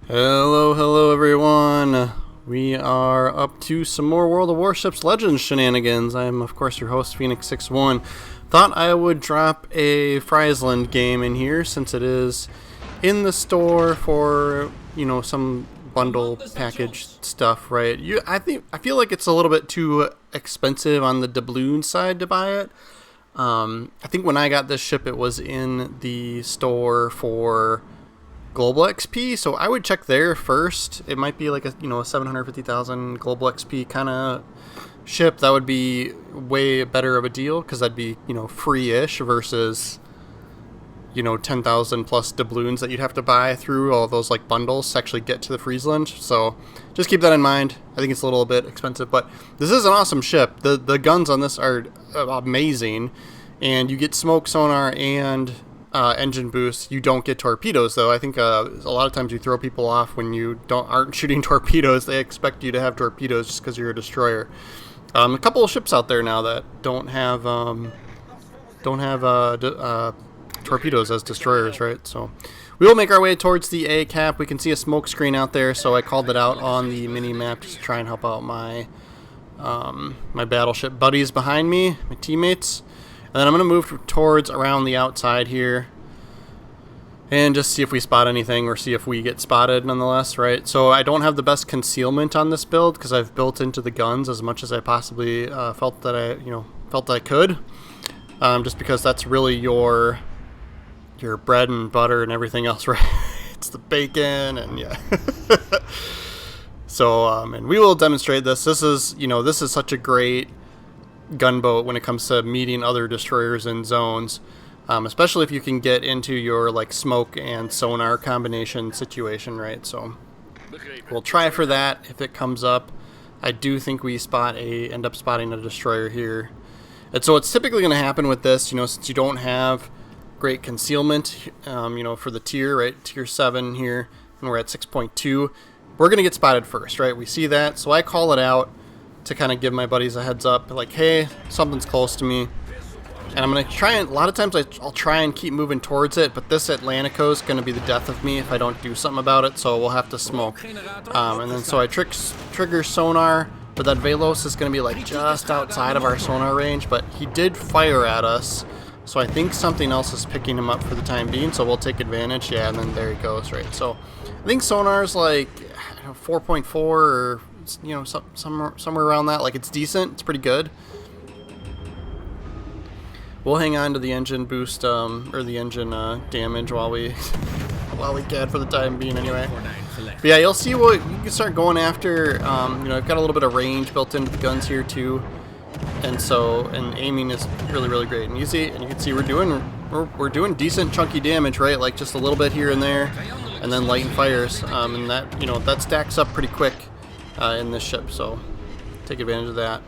Hello everyone. We are up to some more World of Warships Legends shenanigans. I am, of course, your host, Phoenix61. Thought I would drop a Friesland game in here since it is in the store for, some bundle package stuff, right? I feel like it's a little bit too expensive on the Doubloons side to buy it. I think when I got this ship, it was in the store for Global XP, so I would check there first. It might be like a 750,000 Global XP kind of ship. That would be way better of a deal because that'd be free-ish versus 10,000 plus doubloons that you'd have to buy through all those like bundles to actually get to the Friesland. So just keep that in mind. I think it's a little bit expensive, but this is an awesome ship. The guns on this are amazing, and you get smoke sonar and engine boost. You don't get torpedoes though. I think a lot of times you throw people off when you aren't shooting torpedoes. They expect you to have torpedoes just because you're a destroyer. A couple of ships out there now that don't have torpedoes as destroyers, right? So we will make our way towards the A cap. We can see a smoke screen out there, so I called it out on the mini map just to try and help out my my battleship buddies behind me, my teammates. And then I'm going to move towards around the outside here and just see if we spot anything or see if we get spotted nonetheless, right? So I don't have the best concealment on this build because I've built into the guns as much as I possibly felt that I could, just because that's really your bread and butter and everything else, right? It's the bacon and yeah. So and we will demonstrate this. This is such a great gunboat when it comes to meeting other destroyers in zones, especially if you can get into your like smoke and sonar combination situation, right? So we'll try for that if it comes up. I do think we end up spotting a destroyer here, and so what's typically going to happen with this, since you don't have great concealment, for the tier, right, tier 7 here, and we're at 6.2, we're going to get spotted first, right? We see that, so I call it out to kind of give my buddies a heads up, like, hey, something's close to me. And I'm going to try and, a lot of times I'll try and keep moving towards it, but this Atlantico is going to be the death of me if I don't do something about it, so we'll have to smoke. And then so I trigger sonar, but that Velos is going to be like just outside of our sonar range, but he did fire at us, so I think something else is picking him up for the time being, so we'll take advantage. Yeah, and then there he goes, right? So I think sonar's like 4.4 or somewhere around that. Like, it's decent, it's pretty good. We'll hang on to the engine boost or the engine damage while we can for the time being anyway. But yeah, you'll see what you can start going after. I've got a little bit of range built into the guns here too, and aiming is really great and easy. And you can see we're doing decent chunky damage, right? Like just a little bit here and there, and then light and fires, and that stacks up pretty quick in this ship, so take advantage of that.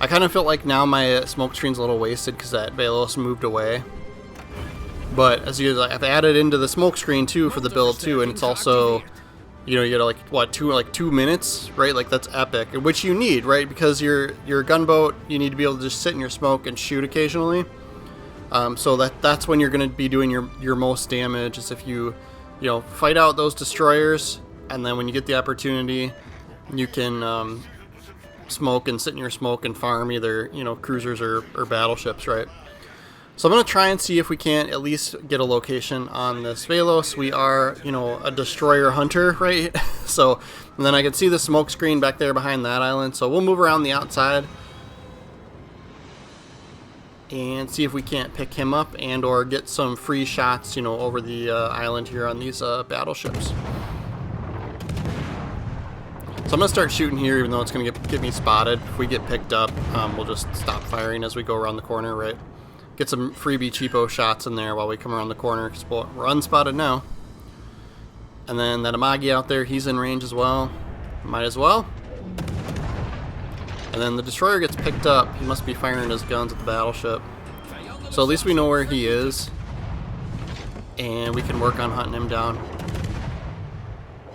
I kind of feel like now my smoke screen's a little wasted because that Velos moved away, but as I've added into the smoke screen too for the build too, and it's also you get like 2 minutes, right? Like, that's epic, which you need, right? Because your gunboat, you need to be able to just sit in your smoke and shoot occasionally, so that's when you're going to be doing your most damage, is if you fight out those destroyers, and then when you get the opportunity, you can smoke and sit in your smoke and farm either cruisers or battleships, right? So I'm going to try and see if we can't at least get a location on this Velos. We are a destroyer hunter, right? So, and then I can see the smoke screen back there behind that island, so we'll move around the outside and see if we can't pick him up and or get some free shots over the island here on these battleships. So I'm going to start shooting here, even though it's going to get me spotted. If we get picked up, we'll just stop firing as we go around the corner, right? Get some freebie cheapo shots in there while we come around the corner, because we're unspotted now. And then that Amagi out there, he's in range as well. Might as well. And then the destroyer gets picked up. He must be firing his guns at the battleship. So at least we know where he is, and we can work on hunting him down.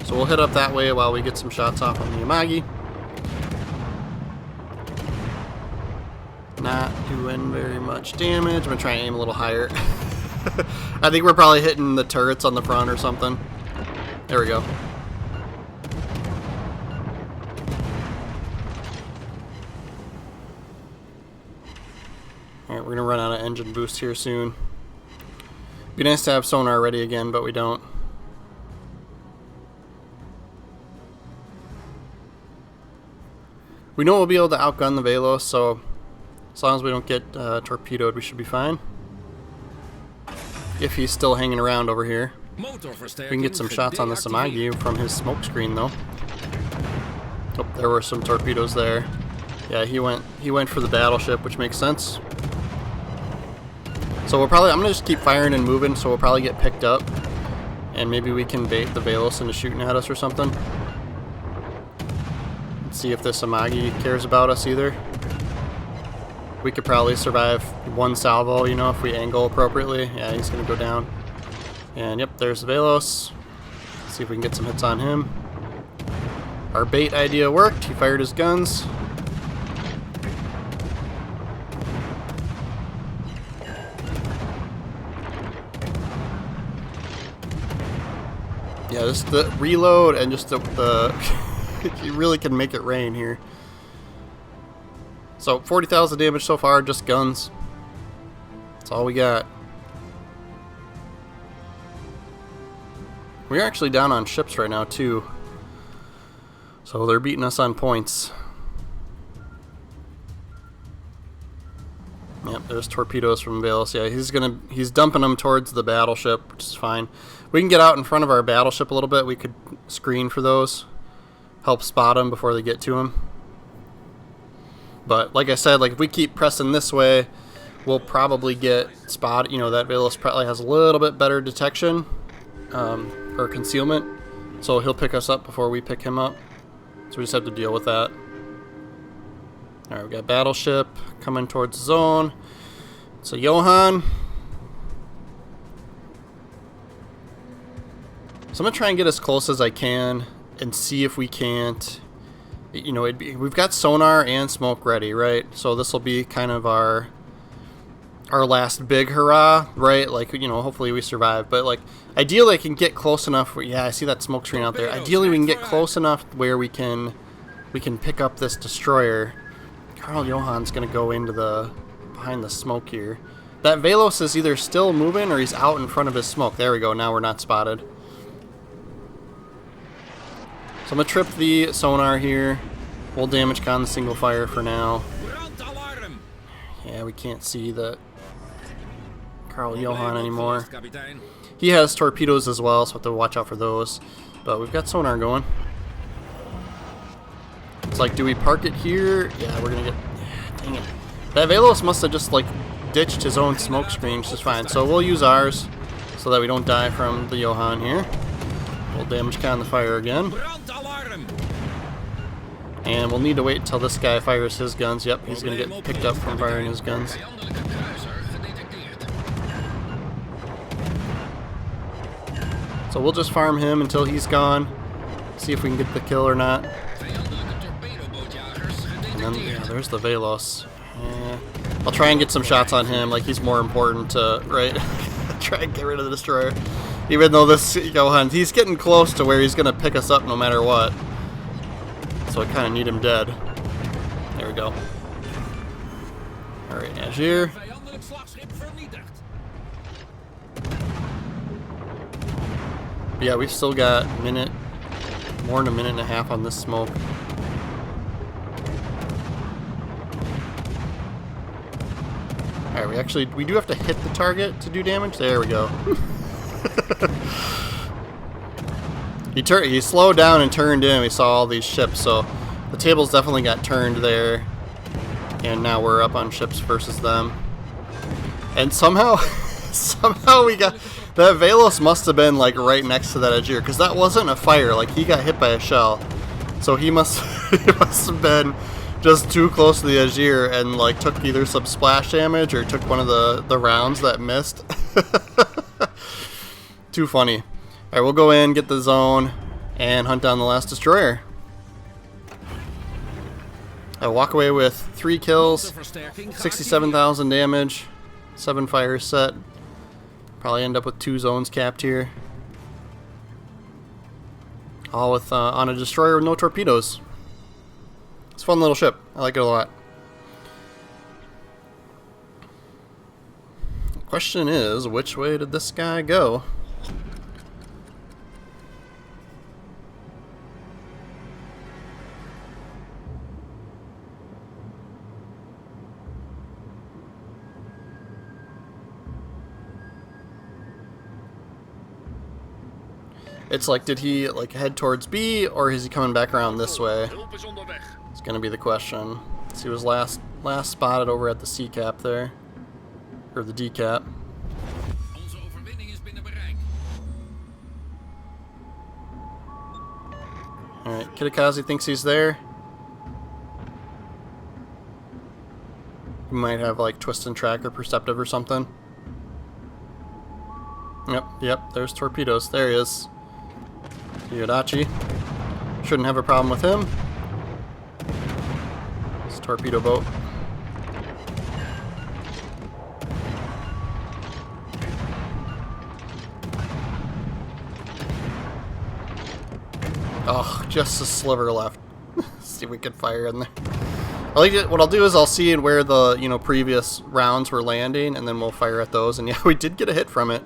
So we'll head up that way while we get some shots off on the Amagi. Not doing very much damage. I'm going to try and aim a little higher. I think we're probably hitting the turrets on the front or something. There we go. Alright, we're gonna run out of engine boost here soon. Be nice to have sonar ready again, but we don't. We know we'll be able to outgun the Velos, so as long as we don't get torpedoed, we should be fine. If he's still hanging around over here. We can get some shots on the Samagi from his smoke screen, though. Oh, there were some torpedoes there. Yeah, he went for the battleship, which makes sense. So I'm gonna just keep firing and moving, so we'll probably get picked up, and maybe we can bait the Velos into shooting at us or something. Let's see if the Samagi cares about us either. We could probably survive one salvo, you know, if we angle appropriately. Yeah, he's gonna go down. And yep, there's the Velos. Let's see if we can get some hits on him. Our bait idea worked. He fired his guns. Yeah, just the reload and just the you really can make it rain here. So 40,000 damage so far, just guns. That's all we got. We're actually down on ships right now too. So they're beating us on points. Yep, there's torpedoes from Velos. Yeah, he's dumping them towards the battleship, which is fine. We can get out in front of our battleship a little bit. We could screen for those. Help spot them before they get to him. But like I said, like if we keep pressing this way, we'll probably get spotted. You know, that Velos probably has a little bit better detection or concealment, so he'll pick us up before we pick him up. So we just have to deal with that. All right, we got battleship coming towards the zone. So Johan. So I'm gonna try and get as close as I can and see if we can't. You know, we've got sonar and smoke ready, right? So this will be kind of our last big hurrah, right? Like, you know, hopefully we survive. But like, ideally, I can get close enough. Yeah, I see that smoke screen out there. Ideally, we can get close enough where we can pick up this destroyer. Carl Johan's gonna go into behind the smoke here. That Velos is either still moving or he's out in front of his smoke. There we go. Now we're not spotted. So I'm going to trip the sonar here. We'll damage con the single fire for now. Yeah, we can't see the Carl Johan anymore. He has torpedoes as well, so we'll have to watch out for those. But we've got sonar going. It's like, do we park it here? Yeah, we're going to get... Yeah, dang it. That Velos must have just, like, ditched his own smoke screen, which is fine. So we'll use ours so that we don't die from the Johan here. We'll damage con the fire again. And we'll need to wait until this guy fires his guns. Yep, he's going to get picked up from firing his guns. So we'll just farm him until he's gone. See if we can get the kill or not. And then, yeah, there's the Velos. Yeah. I'll try and get some shots on him. Like, he's more important to, right? Try and get rid of the destroyer. Even though this Johan, he's getting close to where he's going to pick us up no matter what. So I kind of need him dead. There we go. Alright, Azure. But yeah, we've still got more than a minute and a half on this smoke. Alright, we do have to hit the target to do damage. There we go. He slowed down and turned in. We saw all these ships, so the tables definitely got turned there. And now we're up on ships versus them. And somehow we got... That Velos must have been like right next to that Azure, because that wasn't a fire. Like, he got hit by a shell. So he must have been just too close to the Azure and like took either some splash damage or took one of the rounds that missed. Too funny. Alright, we'll go in, get the zone, and hunt down the last destroyer. I'll walk away with 3 kills, 67,000 damage, 7 fires set. Probably end up with 2 zones capped here. All with on a destroyer with no torpedoes. It's a fun little ship. I like it a lot. The question is, which way did this guy go? It's like, did he like head towards B, or is he coming back around this way? It's gonna be the question. So he was last spotted over at the C cap there, or the D cap. All right, Kitakaze thinks he's there. He might have like twist and track or perceptive or something. Yep. There's torpedoes. There he is. Yodachi. Shouldn't have a problem with him. It's a torpedo boat. Oh, just a sliver left. See if we can fire in there. What I'll do is I'll see where the previous rounds were landing, and then we'll fire at those. And yeah, we did get a hit from it.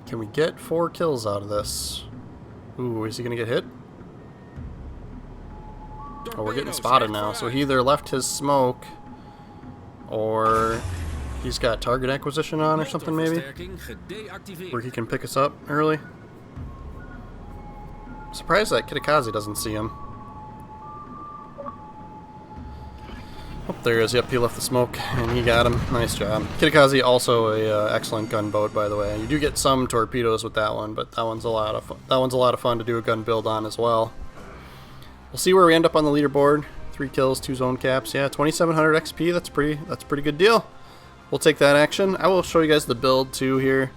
Can we get 4 kills out of this? Ooh, is he gonna get hit? Oh, we're getting spotted now. So he either left his smoke, or he's got target acquisition on or something maybe, where he can pick us up early. I'm surprised that Kitakaze doesn't see him. Oh, there he is. Yep, he left the smoke, and he got him. Nice job. Kitakaze also a excellent gunboat, by the way. You do get some torpedoes with that one, but that one's a lot of fun. That one's a lot of fun to do a gun build on as well. We'll see where we end up on the leaderboard. 3 kills, 2 zone caps. Yeah, 2,700 XP. That's a pretty good deal. We'll take that action. I will show you guys the build too here.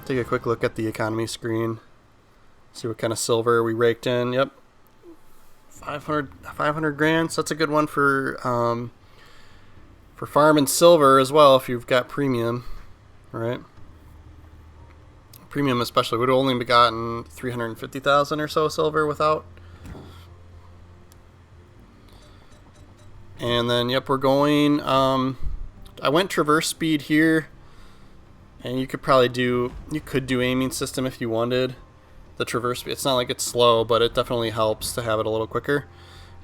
Take a quick look at the economy screen. See what kind of silver we raked in. Yep, 500 grand. So that's a good one for farming silver as well if you've got premium, right? Premium especially would have only gotten 350,000 or so silver without. And then yep, we're going. I went traverse speed here, and you could do aiming system if you wanted. The traverse speed, it's not like it's slow, but it definitely helps to have it a little quicker.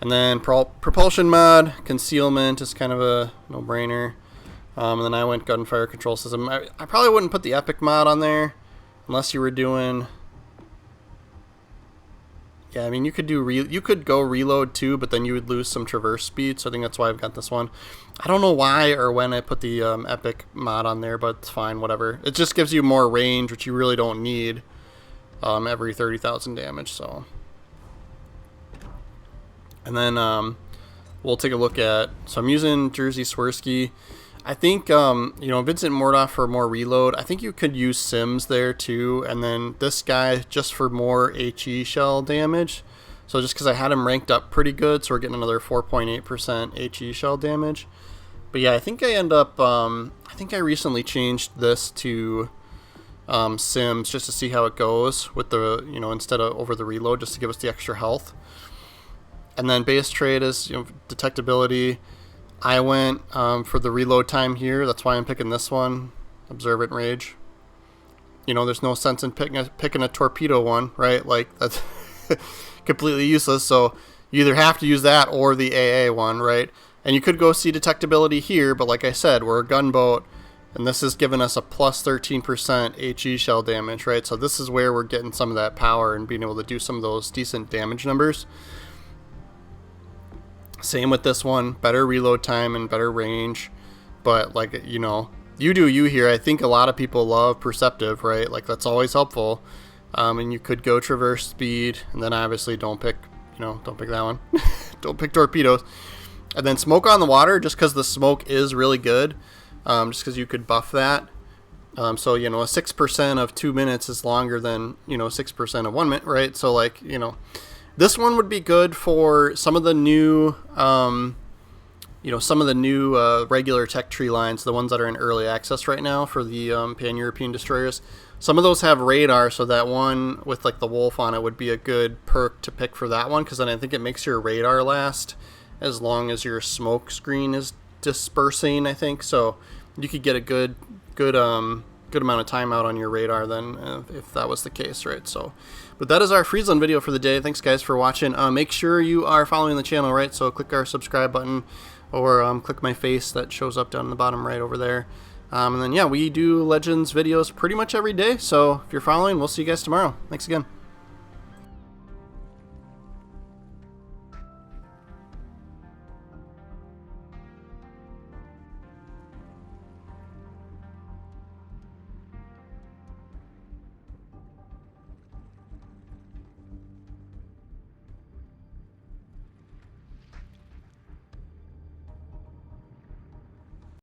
And then propulsion mod, concealment is kind of a no-brainer. And then I went gunfire control system. I probably wouldn't put the epic mod on there unless you were doing. Yeah, I mean you could go reload too, but then you would lose some traverse speed. So I think that's why I've got this one. I don't know why or when I put the epic mod on there, but it's fine, whatever. It just gives you more range, which you really don't need. Every 30,000 damage. So. And then we'll take a look at, so I'm using Jersey Swirsky. I think, Vincent Mordoff for more reload. I think you could use Sims there too. And then this guy just for more HE shell damage. So just because I had him ranked up pretty good, so we're getting another 4.8% HE shell damage. But yeah, I think I end up, I think I recently changed this to Sims just to see how it goes with the, instead of over the reload, just to give us the extra health. And then base trade is detectability. I went for the reload time here. That's why I'm picking this one. Observant rage. There's no sense in picking a torpedo one, right? Like that's completely useless. So you either have to use that or the AA one, right? And you could go see detectability here, but like I said, we're a gunboat, and this is giving us a plus 13% HE shell damage, right? So this is where we're getting some of that power and being able to do some of those decent damage numbers. Same with this one, better reload time and better range, but like, you do you here. I think a lot of people love perceptive, right? Like that's always helpful. And you could go traverse speed, and then obviously don't pick that one. Don't pick torpedoes. And then smoke on the water, just because the smoke is really good, just because you could buff that. So, a 6% of 2 minutes is longer than, 6% of 1 minute, right? So like, This one would be good for some of the new, some of the new regular tech tree lines, the ones that are in early access right now for the Pan-European destroyers. Some of those have radar, so that one with like the wolf on it would be a good perk to pick for that one, because then I think it makes your radar last as long as your smoke screen is dispersing, I think. So you could get a good amount of time out on your radar then, if that was the case, right? So, but that is our Friesland video for the day. Thanks guys for watching. Make sure you are following the channel, right? So click our subscribe button, or click my face that shows up down in the bottom right over there. And then yeah, we do Legends videos pretty much every day. So if you're following, we'll see you guys tomorrow. Thanks again.